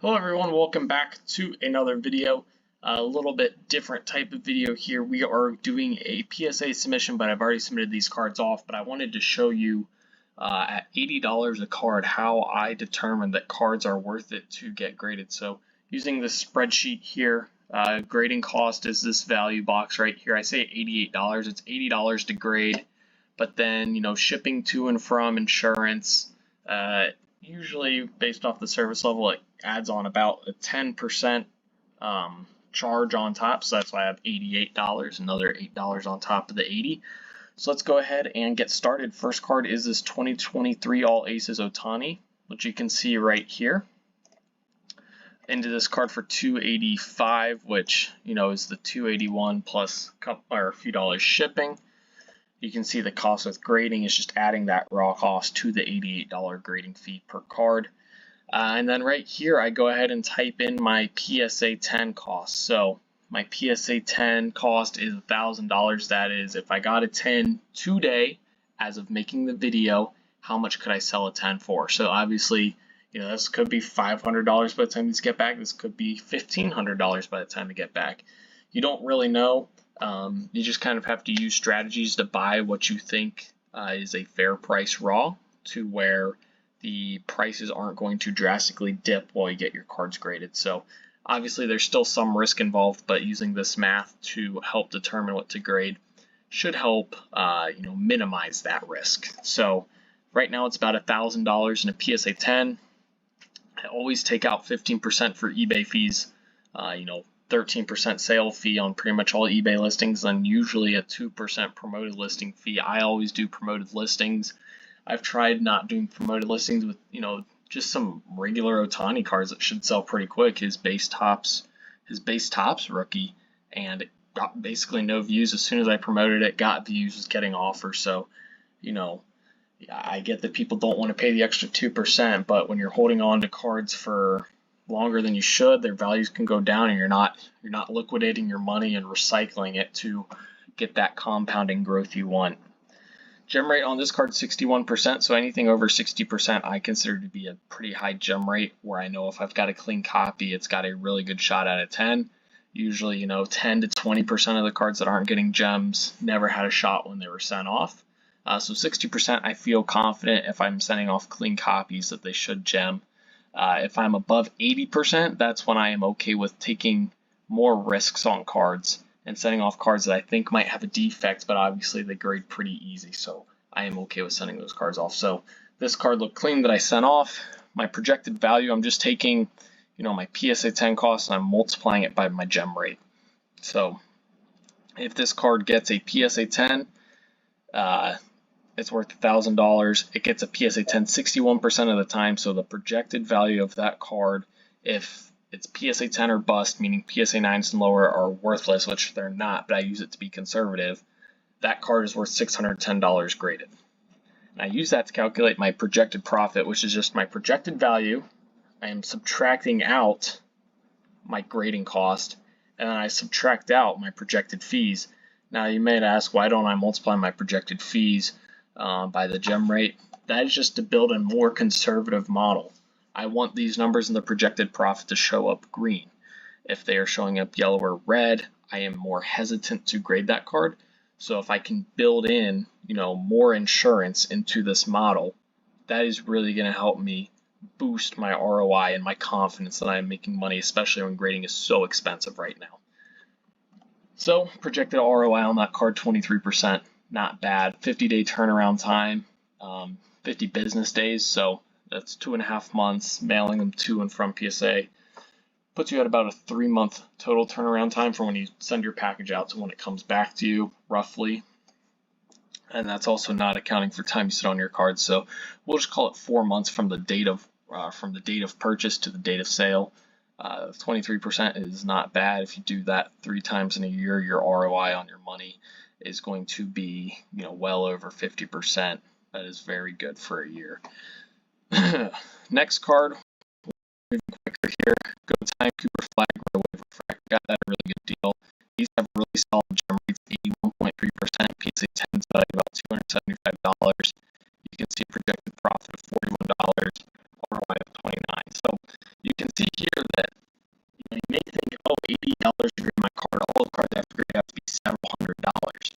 Hello everyone, welcome back to another video. A little bit different type of video here. We are doing a PSA submission, but I've already submitted these cards off, but I wanted to show you at $80 a card how I determine that cards are worth it to get graded. So using this spreadsheet here, grading cost is this value box right here. I say $88, it's $80 to grade, but then shipping to and from, insurance, usually based off the service level, it adds on about a 10% charge on top, so that's why I have $88, another $8 on top of the 80. So let's go ahead and get started. First card is this 2023 All Aces Ohtani, which you can see right here. Into this card for $285, which is the $281 plus a few dollars shipping. You can see the cost with grading is just adding that raw cost to the $88 grading fee per card. And then right here, I go ahead and type in my PSA 10 cost. So my PSA 10 cost is $1,000. That is, if I got a 10 today, as of making the video, how much could I sell a 10 for? So obviously, this could be $500 by the time these get back. This could be $1,500 by the time they get back. You don't really know. You just kind of have to use strategies to buy what you think is a fair price raw, to where the prices aren't going to drastically dip while you get your cards graded. So obviously there's still some risk involved, but using this math to help determine what to grade should help minimize that risk. So right now it's about $1,000 in a PSA 10. I always take out 15% for eBay fees. 13% sale fee on pretty much all eBay listings, and usually a 2% promoted listing fee. I always do promoted listings. I've tried not doing promoted listings with, just some regular Ohtani cards that should sell pretty quick. His base tops rookie, and it got basically no views. As soon as I promoted it, got views, was getting offers. So, I get that people don't want to pay the extra 2%, but when you're holding on to cards for longer than you should, their values can go down, and you're not liquidating your money and recycling it to get that compounding growth you want. Gem rate on this card is 61%, so anything over 60% I consider to be a pretty high gem rate, where I know if I've got a clean copy, it's got a really good shot out of 10. Usually, 10 to 20% of the cards that aren't getting gems never had a shot when they were sent off. So 60% I feel confident if I'm sending off clean copies that they should gem. If I'm above 80%, that's when I am okay with taking more risks on cards and sending off cards that I think might have a defect, but obviously they grade pretty easy, so I am okay with sending those cards off. So this card looked clean that I sent off. My projected value, I'm just taking, my PSA 10 cost, and I'm multiplying it by my gem rate. So if this card gets a PSA 10, it's worth $1,000. It gets a PSA 10 61% of the time, so the projected value of that card, if it's PSA 10 or bust, meaning PSA 9s and lower are worthless, which they're not, but I use it to be conservative, that card is worth $610 graded. And I use that to calculate my projected profit, which is just my projected value. I am subtracting out my grading cost, and then I subtract out my projected fees. Now you may ask, why don't I multiply my projected fees by the gem rate? That is just to build a more conservative model. I want these numbers in the projected profit to show up green. If they are showing up yellow or red, I am more hesitant to grade that card. So if I can build in, more insurance into this model, that is really going to help me boost my ROI and my confidence that I am making money, especially when grading is so expensive right now. So projected ROI on that card, 23%. Not bad. 50-day turnaround time, 50 business days, so that's 2.5 months. Mailing them to and from PSA puts you at about a 3-month total turnaround time from when you send your package out to when it comes back to you, roughly. And that's also not accounting for time you sit on your card. So we'll just call it 4 months from the date of purchase to the date of sale. 23% is not bad. If you do that 3 times in a year, your ROI on your money is going to be, well over 50%. That is very good for a year. Next card, moving quicker here. Go Time Cooper Flag Row Refract. Got that a really good deal. These have really solid gem rates, 81.3%. PSA 10s valued about $275. You can see projected profit of $41, ROI of 29. So you can see here that you may think, oh, $80 to grade my card. All the cards I have to grade have to be several $100s.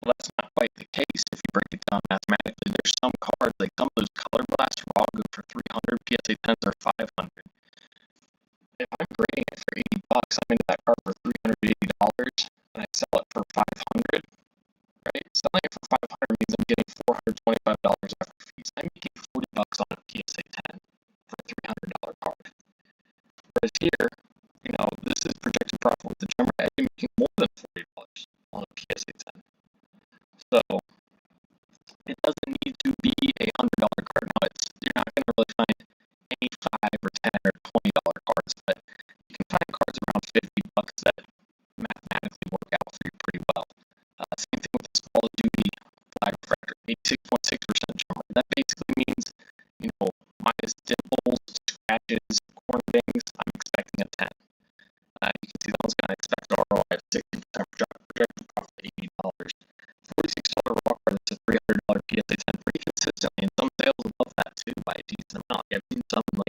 Well, that's not quite the case if you break it down mathematically. There's some cards, like some of those color glass raw go for 300, PSA 10s are 500. If I'm grading it for $80, I'm into that card for $380, and I sell it for 500. Right? Selling it for 500 means I'm getting $425 after fees. I'm making $40 on a PSA 10 for a $300 card. Whereas here, this is projected profit with the jumper. I'd be making more than $40 on a PSA 10. So it doesn't need to be a $100 card. Now, you're not going to really find any $5 or $10 or $20 cards, but you can find cards around $50 that mathematically work out for you pretty well. Same thing with this Call of Duty flag refractor, 86.6% jumper. That basically means, minus dimples, scratches, corner dings, I'm expecting a 10. You can see that one's got an expected ROI of 60%, projected profit of $80. $46 raw card, that's a $300 PSA 10 pretty consistently, and some sales above that too by a decent amount. I've seen some in